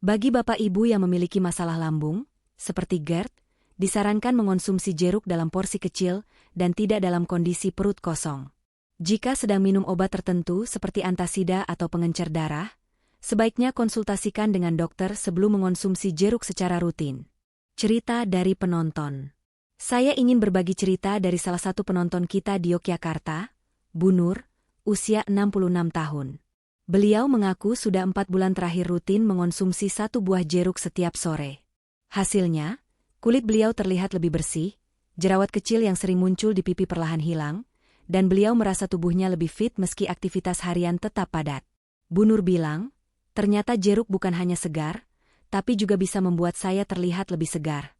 Bagi Bapak Ibu yang memiliki masalah lambung, seperti GERD, disarankan mengonsumsi jeruk dalam porsi kecil dan tidak dalam kondisi perut kosong. Jika sedang minum obat tertentu seperti antasida atau pengencer darah, sebaiknya konsultasikan dengan dokter sebelum mengonsumsi jeruk secara rutin. Cerita dari penonton. Saya ingin berbagi cerita dari salah satu penonton kita di Yogyakarta, Bu Nur, usia 66 tahun. Beliau mengaku sudah 4 bulan terakhir rutin mengonsumsi 1 buah jeruk setiap sore. Hasilnya, kulit beliau terlihat lebih bersih, jerawat kecil yang sering muncul di pipi perlahan hilang, dan beliau merasa tubuhnya lebih fit meski aktivitas harian tetap padat. Bu Nur bilang, ternyata jeruk bukan hanya segar, tapi juga bisa membuat saya terlihat lebih segar.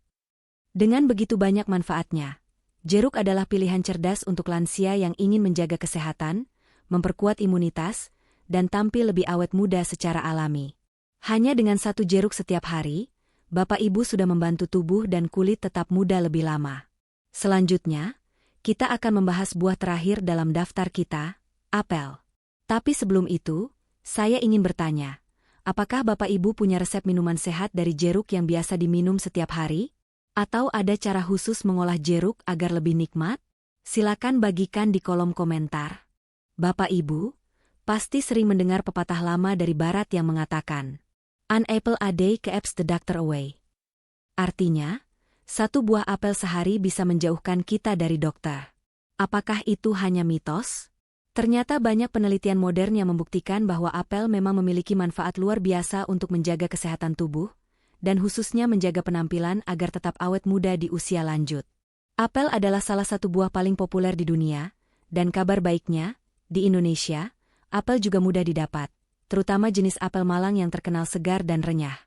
Dengan begitu banyak manfaatnya, jeruk adalah pilihan cerdas untuk lansia yang ingin menjaga kesehatan, memperkuat imunitas, dan tampil lebih awet muda secara alami. Hanya dengan 1 jeruk setiap hari, Bapak Ibu sudah membantu tubuh dan kulit tetap muda lebih lama. Selanjutnya, kita akan membahas buah terakhir dalam daftar kita, apel. Tapi sebelum itu, saya ingin bertanya, apakah Bapak Ibu punya resep minuman sehat dari jeruk yang biasa diminum setiap hari? Atau ada cara khusus mengolah jeruk agar lebih nikmat? Silakan bagikan di kolom komentar. Bapak Ibu, pasti sering mendengar pepatah lama dari barat yang mengatakan, "An apple a day keeps the doctor away." Artinya, 1 buah apel sehari bisa menjauhkan kita dari dokter. Apakah itu hanya mitos? Ternyata banyak penelitian modern yang membuktikan bahwa apel memang memiliki manfaat luar biasa untuk menjaga kesehatan tubuh, dan khususnya menjaga penampilan agar tetap awet muda di usia lanjut. Apel adalah salah satu buah paling populer di dunia, dan kabar baiknya, di Indonesia, apel juga mudah didapat, terutama jenis apel Malang yang terkenal segar dan renyah.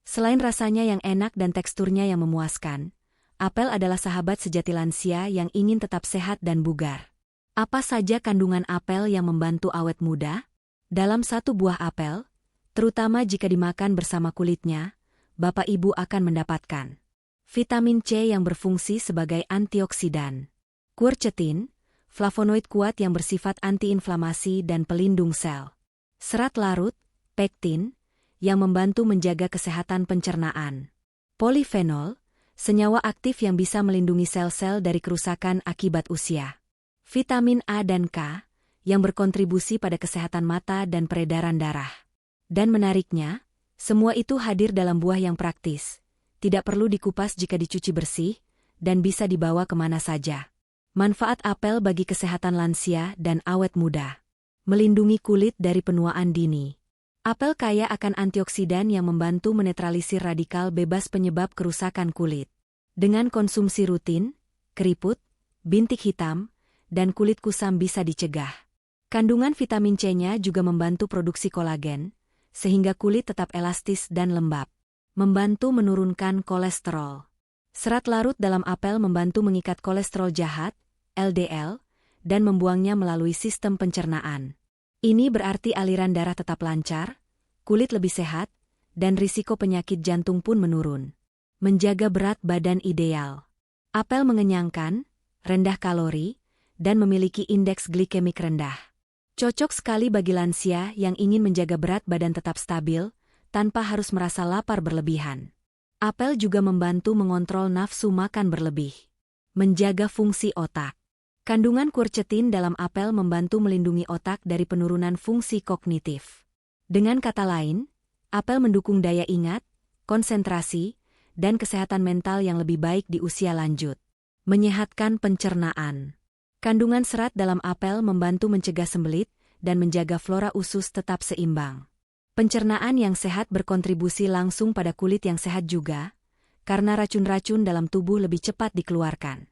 Selain rasanya yang enak dan teksturnya yang memuaskan, apel adalah sahabat sejati lansia yang ingin tetap sehat dan bugar. Apa saja kandungan apel yang membantu awet muda? Dalam 1 buah apel, terutama jika dimakan bersama kulitnya, Bapak Ibu akan mendapatkan vitamin C yang berfungsi sebagai antioksidan, quercetin, flavonoid kuat yang bersifat antiinflamasi dan pelindung sel, serat larut, pektin, yang membantu menjaga kesehatan pencernaan, polifenol, senyawa aktif yang bisa melindungi sel-sel dari kerusakan akibat usia, vitamin A dan K, yang berkontribusi pada kesehatan mata dan peredaran darah. Dan menariknya, semua itu hadir dalam buah yang praktis, tidak perlu dikupas jika dicuci bersih, dan bisa dibawa kemana saja. Manfaat apel bagi kesehatan lansia dan awet muda. Melindungi kulit dari penuaan dini. Apel kaya akan antioksidan yang membantu menetralisir radikal bebas penyebab kerusakan kulit. Dengan konsumsi rutin, keriput, bintik hitam, dan kulit kusam bisa dicegah. Kandungan vitamin C-nya juga membantu produksi kolagen, sehingga kulit tetap elastis dan lembab. Membantu menurunkan kolesterol. Serat larut dalam apel membantu mengikat kolesterol jahat, LDL, dan membuangnya melalui sistem pencernaan. Ini berarti aliran darah tetap lancar, kulit lebih sehat, dan risiko penyakit jantung pun menurun. Menjaga berat badan ideal. Apel mengenyangkan, rendah kalori, dan memiliki indeks glikemik rendah. Cocok sekali bagi lansia yang ingin menjaga berat badan tetap stabil, tanpa harus merasa lapar berlebihan. Apel juga membantu mengontrol nafsu makan berlebih. Menjaga fungsi otak. Kandungan quercetin dalam apel membantu melindungi otak dari penurunan fungsi kognitif. Dengan kata lain, apel mendukung daya ingat, konsentrasi, dan kesehatan mental yang lebih baik di usia lanjut. Menyehatkan pencernaan. Kandungan serat dalam apel membantu mencegah sembelit dan menjaga flora usus tetap seimbang. Pencernaan yang sehat berkontribusi langsung pada kulit yang sehat juga, karena racun-racun dalam tubuh lebih cepat dikeluarkan.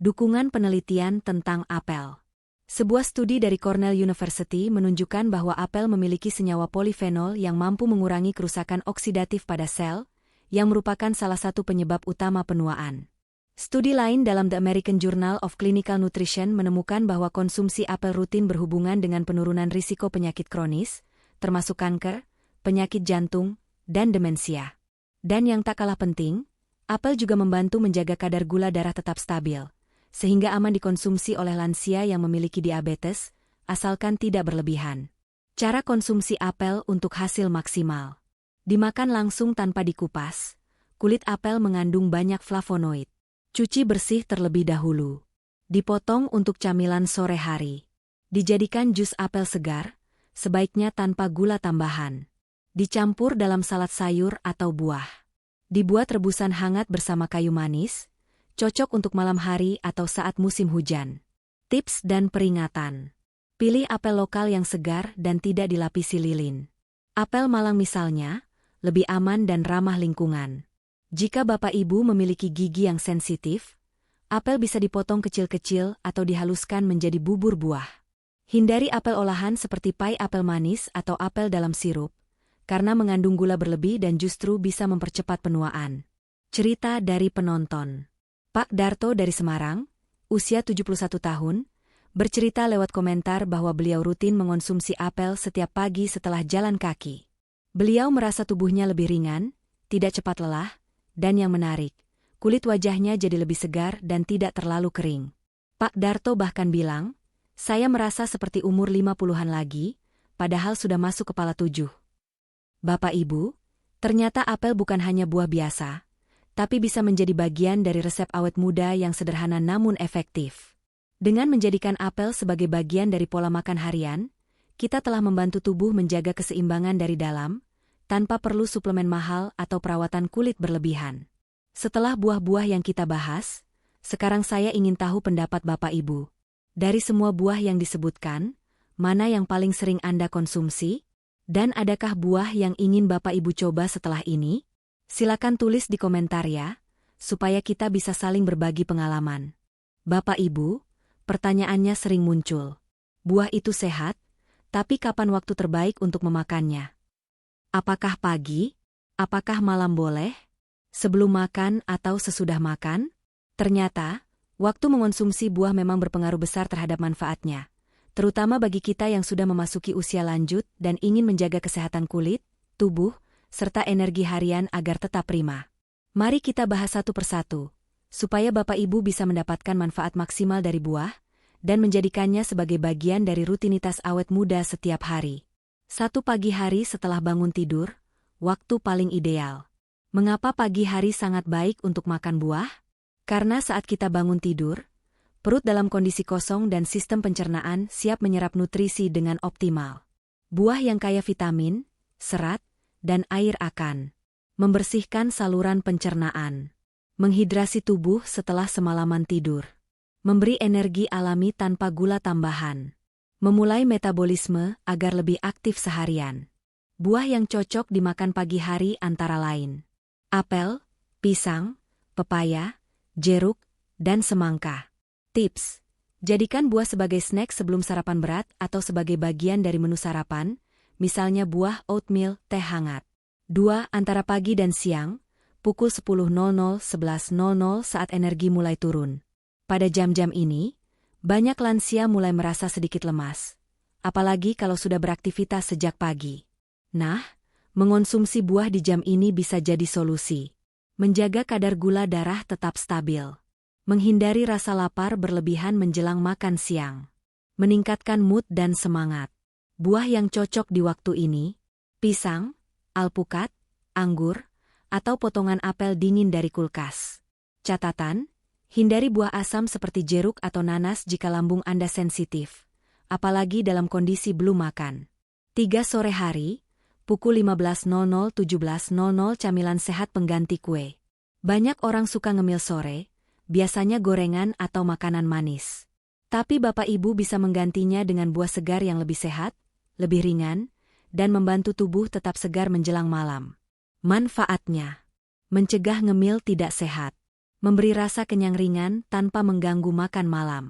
Dukungan penelitian tentang apel. Sebuah studi dari Cornell University menunjukkan bahwa apel memiliki senyawa polifenol yang mampu mengurangi kerusakan oksidatif pada sel, yang merupakan salah satu penyebab utama penuaan. Studi lain dalam The American Journal of Clinical Nutrition menemukan bahwa konsumsi apel rutin berhubungan dengan penurunan risiko penyakit kronis, termasuk kanker, penyakit jantung, dan demensia. Dan yang tak kalah penting, apel juga membantu menjaga kadar gula darah tetap stabil, sehingga aman dikonsumsi oleh lansia yang memiliki diabetes, asalkan tidak berlebihan. Cara konsumsi apel untuk hasil maksimal. Dimakan langsung tanpa dikupas. Kulit apel mengandung banyak flavonoid. Cuci bersih terlebih dahulu. Dipotong untuk camilan sore hari. Dijadikan jus apel segar, sebaiknya tanpa gula tambahan. Dicampur dalam salad sayur atau buah. Dibuat rebusan hangat bersama kayu manis, cocok untuk malam hari atau saat musim hujan. Tips dan peringatan. Pilih apel lokal yang segar dan tidak dilapisi lilin. Apel Malang misalnya, lebih aman dan ramah lingkungan. Jika Bapak Ibu memiliki gigi yang sensitif, apel bisa dipotong kecil-kecil atau dihaluskan menjadi bubur buah. Hindari apel olahan seperti pai apel manis atau apel dalam sirup, karena mengandung gula berlebih dan justru bisa mempercepat penuaan. Cerita dari penonton. Pak Darto dari Semarang, usia 71 tahun, bercerita lewat komentar bahwa beliau rutin mengonsumsi apel setiap pagi setelah jalan kaki. Beliau merasa tubuhnya lebih ringan, tidak cepat lelah, dan yang menarik, kulit wajahnya jadi lebih segar dan tidak terlalu kering. Pak Darto bahkan bilang, "Saya merasa seperti umur 50-an lagi, padahal sudah masuk kepala 7. Bapak Ibu, ternyata apel bukan hanya buah biasa, tapi bisa menjadi bagian dari resep awet muda yang sederhana namun efektif. Dengan menjadikan apel sebagai bagian dari pola makan harian, kita telah membantu tubuh menjaga keseimbangan dari dalam, tanpa perlu suplemen mahal atau perawatan kulit berlebihan. Setelah buah-buah yang kita bahas, sekarang saya ingin tahu pendapat Bapak Ibu. Dari semua buah yang disebutkan, mana yang paling sering Anda konsumsi? Dan adakah buah yang ingin Bapak Ibu coba setelah ini? Silakan tulis di komentar ya, supaya kita bisa saling berbagi pengalaman. Bapak Ibu, pertanyaannya sering muncul. Buah itu sehat, tapi kapan waktu terbaik untuk memakannya? Apakah pagi? Apakah malam boleh? Sebelum makan atau sesudah makan? Ternyata, waktu mengonsumsi buah memang berpengaruh besar terhadap manfaatnya, terutama bagi kita yang sudah memasuki usia lanjut dan ingin menjaga kesehatan kulit, tubuh, serta energi harian agar tetap prima. Mari kita bahas satu persatu, supaya Bapak Ibu bisa mendapatkan manfaat maksimal dari buah, dan menjadikannya sebagai bagian dari rutinitas awet muda setiap hari. 1. Pagi hari setelah bangun tidur, waktu paling ideal. Mengapa pagi hari sangat baik untuk makan buah? Karena saat kita bangun tidur, perut dalam kondisi kosong dan sistem pencernaan siap menyerap nutrisi dengan optimal. Buah yang kaya vitamin, serat, dan air akan membersihkan saluran pencernaan, menghidrasi tubuh setelah semalaman tidur, memberi energi alami tanpa gula tambahan, memulai metabolisme agar lebih aktif seharian. Buah yang cocok dimakan pagi hari antara lain apel, pisang, pepaya, jeruk, dan semangka. Tips: jadikan buah sebagai snack sebelum sarapan berat atau sebagai bagian dari menu sarapan, misalnya buah oatmeal, teh hangat. 2. Antara pagi dan siang, pukul 10.00-11.00 saat energi mulai turun. Pada jam-jam ini, banyak lansia mulai merasa sedikit lemas, apalagi kalau sudah beraktivitas sejak pagi. Nah, mengonsumsi buah di jam ini bisa jadi solusi. Menjaga kadar gula darah tetap stabil. Menghindari rasa lapar berlebihan menjelang makan siang. Meningkatkan mood dan semangat. Buah yang cocok di waktu ini: pisang, alpukat, anggur, atau potongan apel dingin dari kulkas. Catatan: hindari buah asam seperti jeruk atau nanas jika lambung Anda sensitif, apalagi dalam kondisi belum makan. 3. Sore hari, pukul 15.00-17.00 camilan sehat pengganti kue. Banyak orang suka ngemil sore, biasanya gorengan atau makanan manis. Tapi Bapak Ibu bisa menggantinya dengan buah segar yang lebih sehat, lebih ringan, dan membantu tubuh tetap segar menjelang malam. Manfaatnya: mencegah ngemil tidak sehat, memberi rasa kenyang ringan tanpa mengganggu makan malam.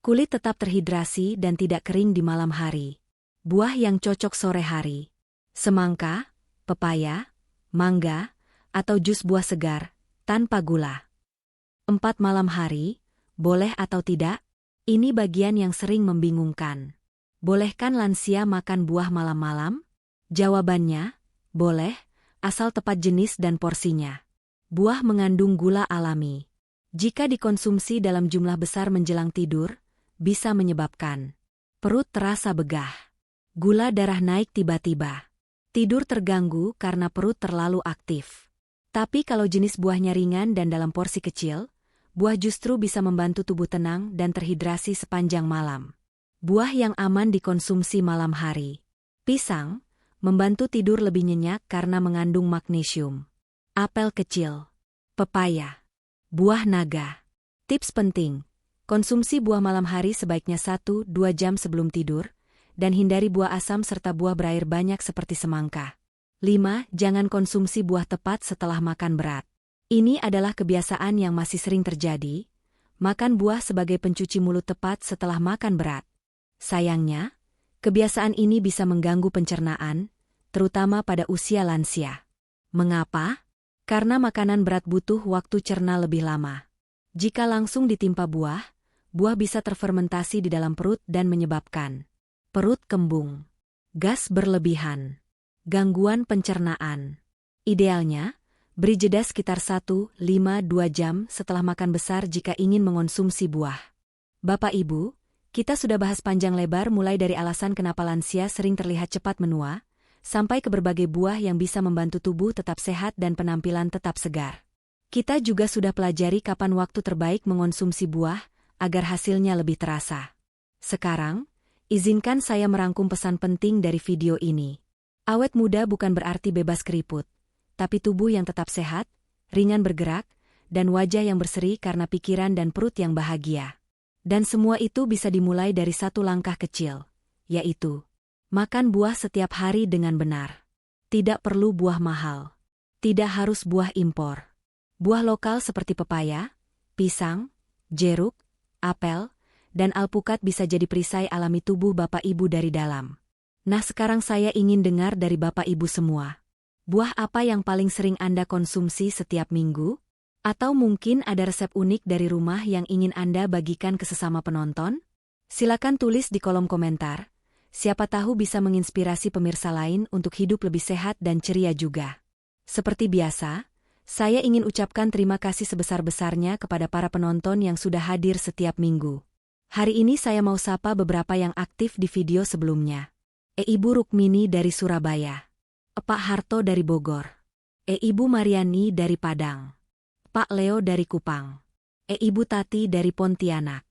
Kulit tetap terhidrasi dan tidak kering di malam hari. Buah yang cocok sore hari: semangka, pepaya, mangga, atau jus buah segar, tanpa gula. 4. Malam hari, boleh atau tidak? Ini bagian yang sering membingungkan. Bolehkan lansia makan buah malam-malam? Jawabannya, boleh, asal tepat jenis dan porsinya. Buah mengandung gula alami. Jika dikonsumsi dalam jumlah besar menjelang tidur, bisa menyebabkan perut terasa begah, gula darah naik tiba-tiba, tidur terganggu karena perut terlalu aktif. Tapi kalau jenis buahnya ringan dan dalam porsi kecil, buah justru bisa membantu tubuh tenang dan terhidrasi sepanjang malam. Buah yang aman dikonsumsi malam hari: pisang, membantu tidur lebih nyenyak karena mengandung magnesium. Apel kecil, pepaya, buah naga. Tips penting: konsumsi buah malam hari sebaiknya 1-2 jam sebelum tidur, dan hindari buah asam serta buah berair banyak seperti semangka. 5. Jangan konsumsi buah tepat setelah makan berat. Ini adalah kebiasaan yang masih sering terjadi, makan buah sebagai pencuci mulut tepat setelah makan berat. Sayangnya, kebiasaan ini bisa mengganggu pencernaan, terutama pada usia lansia. Mengapa? Karena makanan berat butuh waktu cerna lebih lama. Jika langsung ditimpa buah, buah bisa terfermentasi di dalam perut dan menyebabkan perut kembung, gas berlebihan, gangguan pencernaan. Idealnya, beri jeda sekitar 1-5-2 jam setelah makan besar jika ingin mengonsumsi buah. Bapak Ibu, kita sudah bahas panjang lebar mulai dari alasan kenapa lansia sering terlihat cepat menua, sampai ke berbagai buah yang bisa membantu tubuh tetap sehat dan penampilan tetap segar. Kita juga sudah pelajari kapan waktu terbaik mengonsumsi buah, agar hasilnya lebih terasa. Sekarang, izinkan saya merangkum pesan penting dari video ini. Awet muda bukan berarti bebas keriput, tapi tubuh yang tetap sehat, ringan bergerak, dan wajah yang berseri karena pikiran dan perut yang bahagia. Dan semua itu bisa dimulai dari satu langkah kecil, yaitu makan buah setiap hari dengan benar. Tidak perlu buah mahal. Tidak harus buah impor. Buah lokal seperti pepaya, pisang, jeruk, apel, dan alpukat bisa jadi perisai alami tubuh Bapak Ibu dari dalam. Nah, sekarang saya ingin dengar dari Bapak Ibu semua. Buah apa yang paling sering Anda konsumsi setiap minggu? Atau mungkin ada resep unik dari rumah yang ingin Anda bagikan ke sesama penonton? Silakan tulis di kolom komentar. Siapa tahu bisa menginspirasi pemirsa lain untuk hidup lebih sehat dan ceria juga. Seperti biasa, saya ingin ucapkan terima kasih sebesar-besarnya kepada para penonton yang sudah hadir setiap minggu. Hari ini saya mau sapa beberapa yang aktif di video sebelumnya. Ibu Rukmini dari Surabaya. Pak Harto dari Bogor. Ibu Mariani dari Padang. Pak Leo dari Kupang. Ibu Tati dari Pontianak.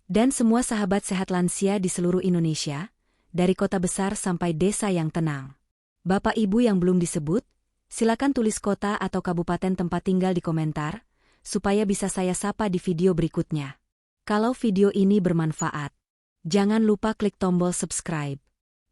Dan semua sahabat sehat lansia di seluruh Indonesia, dari kota besar sampai desa yang tenang. Bapak Ibu yang belum disebut, silakan tulis kota atau kabupaten tempat tinggal di komentar, supaya bisa saya sapa di video berikutnya. Kalau video ini bermanfaat, jangan lupa klik tombol subscribe.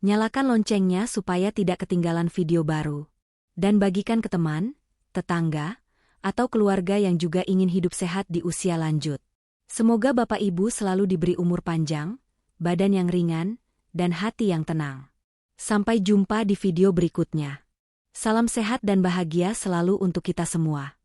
Nyalakan loncengnya supaya tidak ketinggalan video baru. Dan bagikan ke teman, tetangga, atau keluarga yang juga ingin hidup sehat di usia lanjut. Semoga Bapak Ibu selalu diberi umur panjang, badan yang ringan, dan hati yang tenang. Sampai jumpa di video berikutnya. Salam sehat dan bahagia selalu untuk kita semua.